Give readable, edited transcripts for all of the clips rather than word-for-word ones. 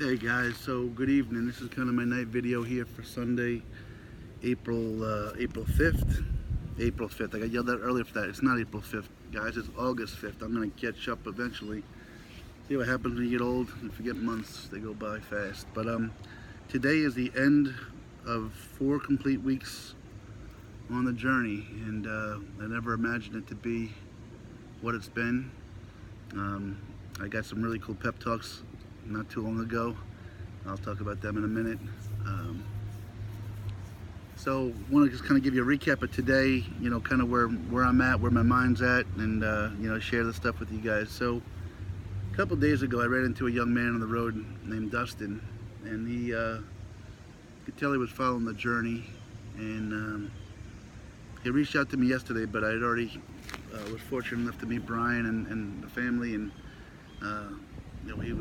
Hey guys, so good evening. This is kind of my night video here for Sunday, April 5th. April 5th. I got yelled at earlier for that. It's not April 5th, guys. It's August 5th. I'm going to catch up eventually. See what happens when you get old and forget months. They go by fast. But today is the end of 4 complete weeks on the journey, and I never imagined it to be what it's been. I got some really cool pep talks not too long ago. I'll talk about them in a minute. So want to just kind of give you a recap of today, you know, kind of where I'm at, where my mind's at, and you know, share the stuff with you guys. So a couple days ago I ran into a young man on the road named Dustin, and he could tell he was following the journey, and he reached out to me yesterday, but I had already was fortunate enough to meet Brian and the family, and you know, he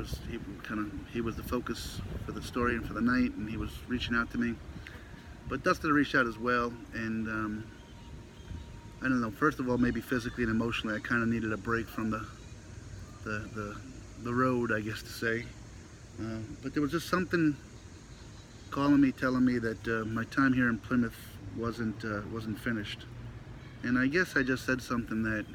was the focus for the story and for the night, and he was reaching out to me. But Dustin reached out as well, and I don't know. First of all, maybe physically and emotionally, I kind of needed a break from the road, I guess to say. But there was just something calling me, telling me that my time here in Plymouth wasn't finished, and I guess I just said something that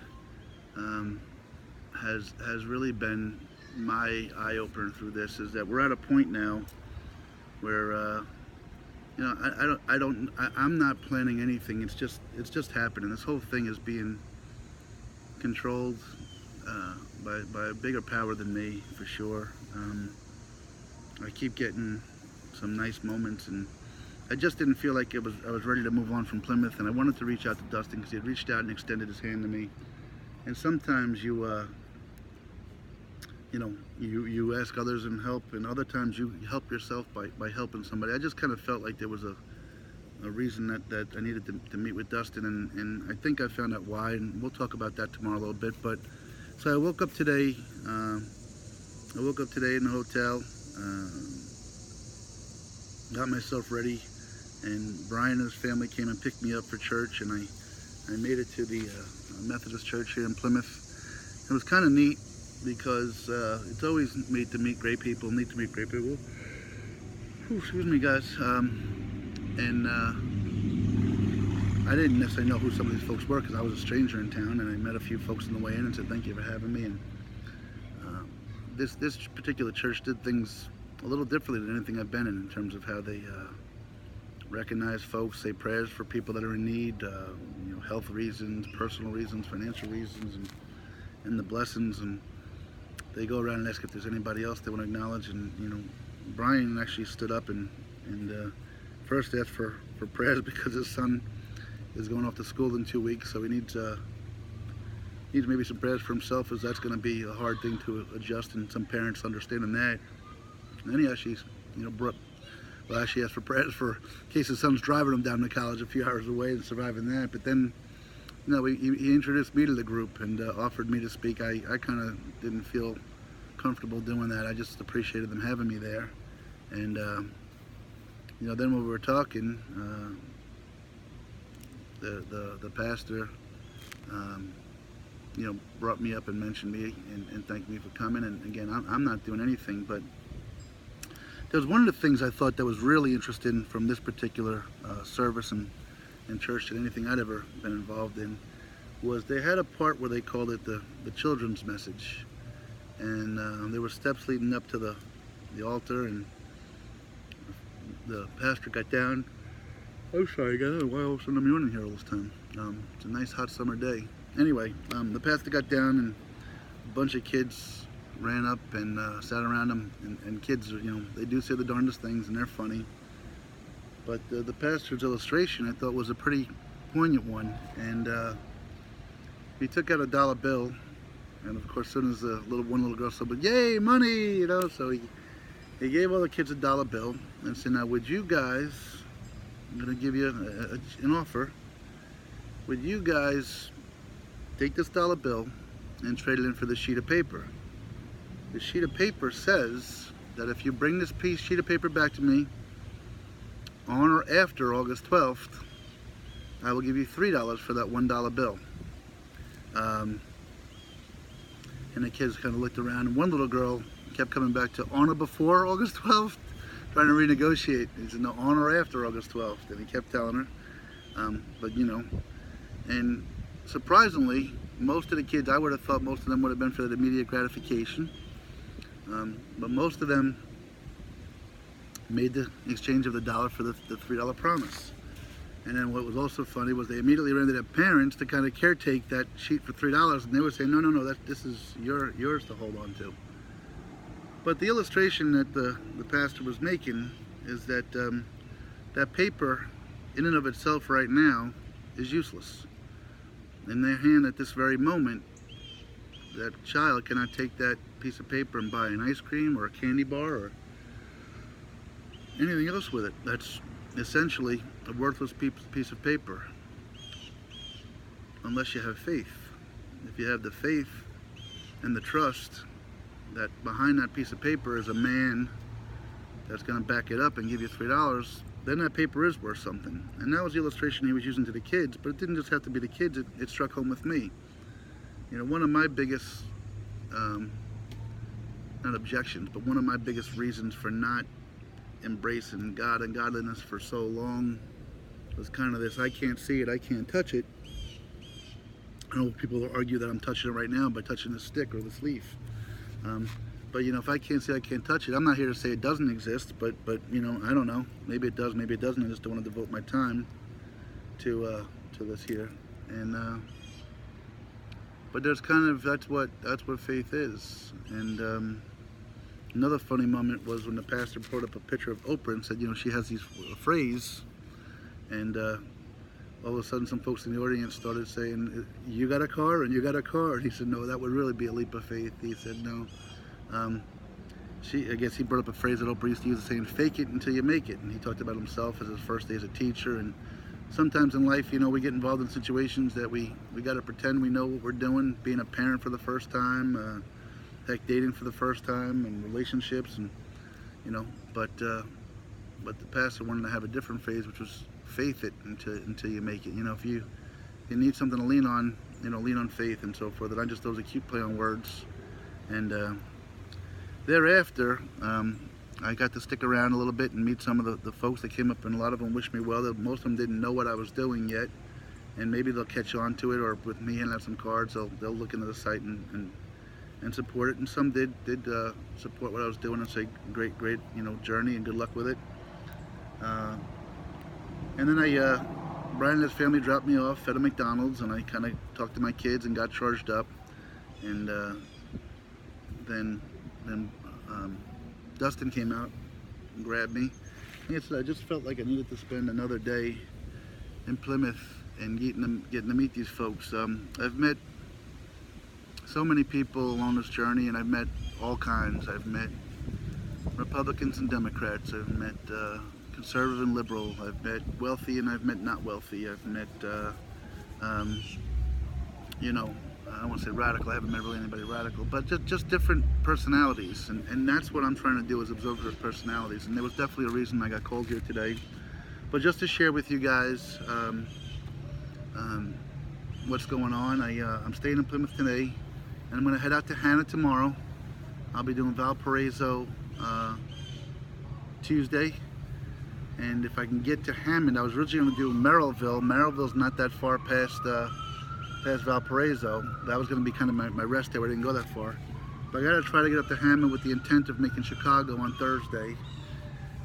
has really been my eye-opener through this, is that we're at a point now where you know, I'm not planning anything. It's just happening. This whole thing is being controlled by a bigger power than me, for sure. I keep getting some nice moments, and I just didn't feel like I was ready to move on from Plymouth, and I wanted to reach out to Dustin because he had reached out and extended his hand to me. And sometimes you know, you ask others and help, and other times you help yourself by helping somebody. I just kind of felt like there was a reason that I needed to meet with Dustin, and I think I found out why, and we'll talk about that tomorrow a little bit. But so I woke up today in the hotel, got myself ready, and Brian and his family came and picked me up for church, and I made it to the Methodist church here in Plymouth. It was kind of neat, because it's always neat to meet great people. Whew, excuse me, guys. And I didn't necessarily know who some of these folks were, because I was a stranger in town, and I met a few folks on the way in and said thank you for having me. And this particular church did things a little differently than anything I've been in terms of how they recognize folks, say prayers for people that are in need, you know, health reasons, personal reasons, financial reasons, and the blessings. And they go around and ask if there's anybody else they want to acknowledge. And you know, Brian actually stood up and first asked for prayers because his son is going off to school in 2 weeks, so he needs maybe some prayers for himself, as that's going to be a hard thing to adjust, and some parents understanding that. And then he actually, you know, actually asked for prayers for in case his son's driving him down to college a few hours away and surviving that. But then, you know, he introduced me to the group and offered me to speak. I kind of didn't feel comfortable doing that. I just appreciated them having me there. And you know, then when we were talking, the pastor you know, brought me up and mentioned me and thanked me for coming. And again, I'm not doing anything, but there was one of the things I thought that was really interesting from this particular service and church than anything I'd ever been involved in, was they had a part where they called it the children's message. And there were steps leading up to the altar, and the pastor got down. I'm sorry, guys, why all of a sudden I'm yawning here all this time? It's a nice hot summer day. Anyway, the pastor got down, and a bunch of kids ran up and sat around him, and kids, you know, they do say the darndest things, and they're funny. But the pastor's illustration, I thought, was a pretty poignant one. And he took out a dollar bill, and of course, as soon as one little girl said, "But yay, money!" you know, so he gave all the kids a dollar bill and said, "Now, would you guys? I'm going to give you an offer. Would you guys take this dollar bill and trade it in for this sheet of paper? The sheet of paper says that if you bring this sheet of paper back to me on or after August 12th, I will give you $3 for that $1 bill." And the kids kind of looked around, and one little girl kept coming back to on or before August 12th, trying to renegotiate. He said, no, on or after August 12th. And he kept telling her. But, you know, and surprisingly, most of the kids, I would have thought most of them would have been for the immediate gratification. But most of them made the exchange of the dollar for the $3 promise. And then what was also funny was they immediately ran to their parents to kind of caretake that sheet for $3, and they would say, no, no, no, this is yours to hold on to. But the illustration that the pastor was making is that that paper, in and of itself right now, is useless. In their hand at this very moment, that child cannot take that piece of paper and buy an ice cream or a candy bar or anything else with it. That's essentially a worthless piece of paper, unless you have faith. If you have the faith and the trust that behind that piece of paper is a man that's going to back it up and give you $3, then that paper is worth something. And that was the illustration he was using to the kids, but it didn't just have to be the kids, it struck home with me. You know, one of my biggest, not objections, but one of my biggest reasons for not embracing God and godliness for so long was kind of this, I can't see it, I can't touch it. I know people argue that I'm touching it right now by touching this stick or this leaf. But you know, if I can't see it, I can't touch it. I'm not here to say it doesn't exist, but you know, I don't know. Maybe it does, maybe it doesn't. I just don't want to devote my time to this here. And but there's kind of, that's what faith is. And another funny moment was when the pastor brought up a picture of Oprah and said, you know, she has these phrase, and all of a sudden some folks in the audience started saying, you got a car and you got a car. And he said, no, that would really be a leap of faith. He said, no. I guess he brought up a phrase that Oprah used to use, saying, fake it until you make it. And he talked about himself as his first day as a teacher. And sometimes in life, you know, we get involved in situations that we got to pretend we know what we're doing, being a parent for the first time, heck, dating for the first time, and relationships, and you know, but the pastor wanted to have a different phrase, which was faith it until you make it. You know, if you need something to lean on, you know, lean on faith and so forth. And I just thought it was a cute play on words. And thereafter, I got to stick around a little bit and meet some of the folks that came up, and a lot of them wished me well. Most of them didn't know what I was doing yet, and maybe they'll catch on to it, or with me handing out some cards, they'll look into the site and support it. And some did support what I was doing and say, great, you know, journey and good luck with it. And then Brian and his family dropped me off at a McDonald's, and I kind of talked to my kids and got charged up. And then Dustin came out and grabbed me. And I just felt like I needed to spend another day in Plymouth and getting to meet these folks. I've met so many people along this journey, and I've met all kinds. I've met Republicans and Democrats. I've met conservative and liberal. I've met wealthy and I've met not wealthy. I've met, you know, I don't want to say radical. I haven't met really anybody radical, but just different personalities. And that's what I'm trying to do, is observe those personalities. And there was definitely a reason I got called here today. But just to share with you guys what's going on, I'm staying in Plymouth today. And I'm going to head out to Hannah tomorrow. I'll be doing Valparaiso Tuesday. And if I can get to Hammond, I was originally going to do Merrillville. Merrillville's not that far past Valparaiso. That was going to be kind of my rest day where I didn't go that far. But I got to try to get up to Hammond with the intent of making Chicago on Thursday.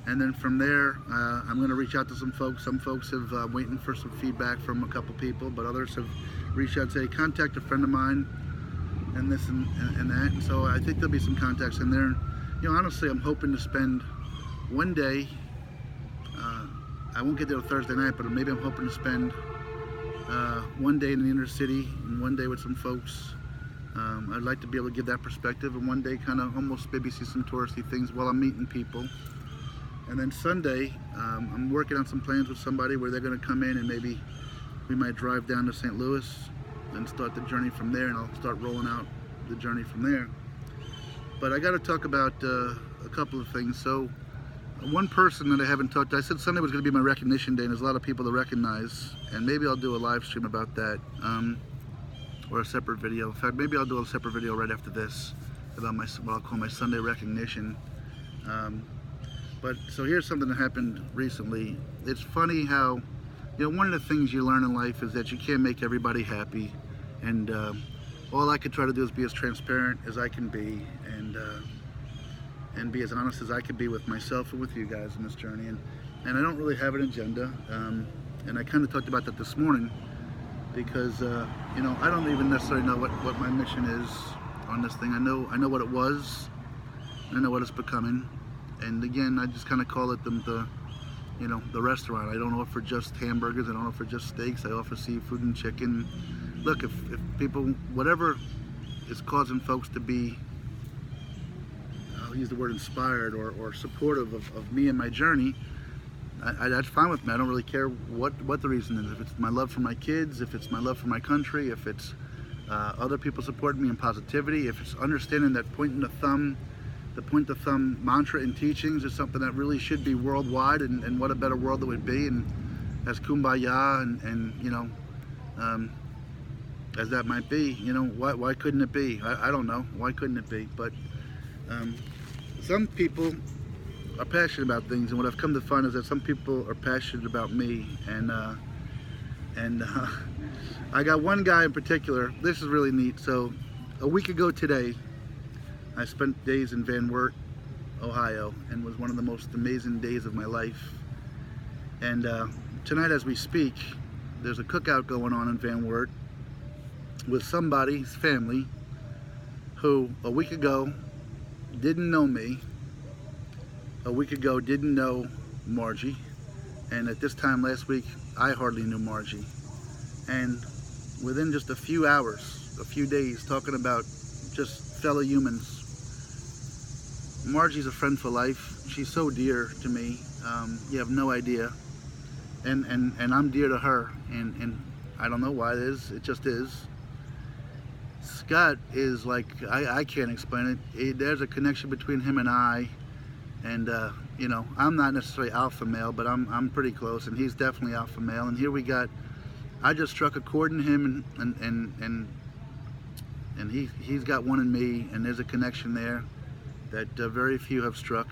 And then from there, I'm going to reach out to some folks. Some folks have waiting for some feedback from a couple people, but others have reached out and say, contact a friend of mine, and this and that. And so I think there'll be some contacts in there. You know, honestly, I'm hoping to spend one day. I won't get there Thursday night, but maybe I'm hoping to spend one day in the inner city and one day with some folks. I'd like to be able to give that perspective, and one day kind of almost maybe see some touristy things while I'm meeting people. And then Sunday, I'm working on some plans with somebody where they're going to come in, and maybe we might drive down to St. Louis and start the journey from there, and I'll start rolling out the journey from there. But I got to talk about a couple of things. So one person that I haven't talked to, I said Sunday was going to be my recognition day, and there's a lot of people to recognize, and maybe I'll do a live stream about that, or a separate video. In fact, maybe I'll do a separate video right after this, about what I'll call my Sunday recognition. But so here's something that happened recently. It's funny how, one of the things you learn in life is that you can't make everybody happy, and all I could try to do is be as transparent as I can be, and be as honest as I could be with myself and with you guys in this journey. And I don't really have an agenda, and I kind of talked about that this morning because I don't even necessarily know what my mission is on this thing. I know what it was, I know what it's becoming, and again, I just kind of call it the restaurant. I don't offer just hamburgers, I don't offer just steaks, I offer seafood and chicken. Look, if people, whatever is causing folks to be, I'll use the word inspired or supportive of me and my journey, that's fine with me. I don't really care what the reason is. If it's my love for my kids, if it's my love for my country, if it's other people supporting me in positivity, if it's understanding that the point the thumb mantra and teachings is something that really should be worldwide, and what a better world it would be, and as kumbaya and as that might be, why couldn't it be? I don't know, why couldn't it be? But some people are passionate about things, and what I've come to find is that some people are passionate about me, and I got one guy in particular. This is really neat. So a week ago today, I spent days in Van Wert, Ohio, and was one of the most amazing days of my life. And tonight as we speak, there's a cookout going on in Van Wert with somebody's family who a week ago didn't know me, a week ago didn't know Margie, and at this time last week I hardly knew Margie. And within just a few hours, a few days, talking about just fellow humans, Margie's a friend for life. She's so dear to me, you have no idea, and I'm dear to her, and I don't know why it is, it just is. Scott is like, I can't explain it. There's a connection between him and I, and I'm not necessarily alpha male, but I'm pretty close, and he's definitely alpha male. And here I just struck a chord in him, and he's got one in me, and there's a connection there that very few have struck.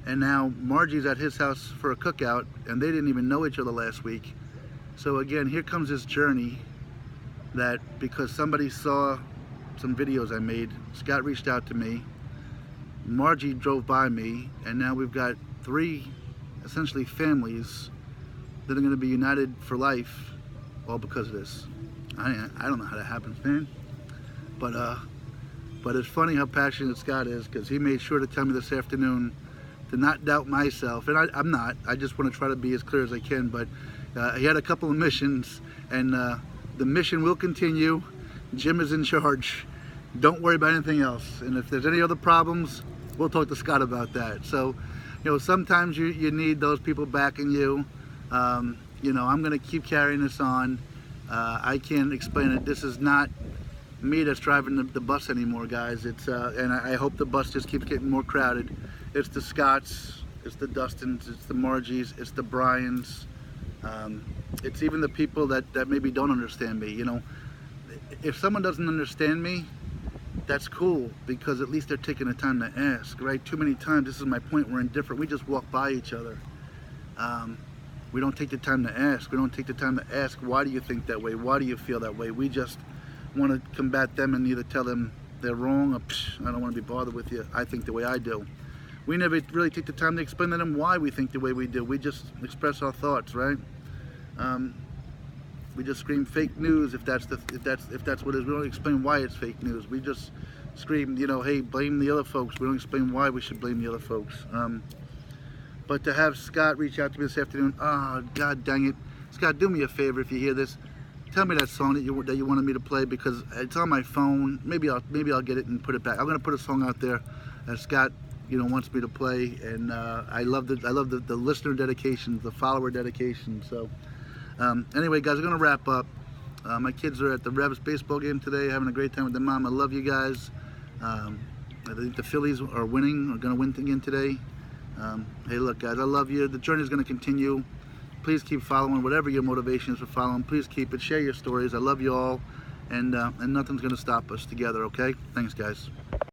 And now Margie's at his house for a cookout, and they didn't even know each other last week. So again, here comes this journey that because somebody saw some videos I made, Scott reached out to me, Margie drove by me, and now we've got 3 essentially families that are going to be united for life, all because of this. I don't know how that happens, man. But it's funny how passionate Scott is, because he made sure to tell me this afternoon to not doubt myself, and I'm not. I just want to try to be as clear as I can. But he had a couple of missions, and the mission will continue. Jim is in charge. Don't worry about anything else. And if there's any other problems, we'll talk to Scott about that. So, sometimes you need those people backing you. I'm going to keep carrying this on. I can't explain it. This is not me that's driving the bus anymore, guys. It's and I hope the bus just keeps getting more crowded. It's the Scotts, it's the Dustins, it's the Margies, it's the Bryans. It's even the people that maybe don't understand me. If someone doesn't understand me, that's cool, because at least they're taking the time to ask, right? Too many times, this is my point, we're indifferent. We just walk by each other. We don't take the time to ask. We don't take the time to ask, why do you think that way? Why do you feel that way? We just want to combat them and either tell them they're wrong or, I don't want to be bothered with you, I think the way I do. We never really take the time to explain to them why we think the way we do. We just express our thoughts, right? We just scream fake news if that's what it is. We don't explain why it's fake news. We just scream, hey, blame the other folks. We don't explain why we should blame the other folks. But to have Scott reach out to me this afternoon, oh, God dang it. Scott, do me a favor if you hear this. Tell me that song that you wanted me to play, because it's on my phone. Maybe I'll get it and put it back. I'm gonna put a song out there that Scott wants me to play, and I love the listener dedications, the follower dedications. So anyway, guys, I'm gonna wrap up. My kids are at the Revs baseball game today, having a great time with their mom. I love you guys. I think the Phillies are gonna win again today. Hey, look, guys, I love you. The journey is gonna continue. Please keep following whatever your motivation is for following. Please keep it. Share your stories. I love you all, and nothing's gonna stop us together. Okay? Thanks, guys.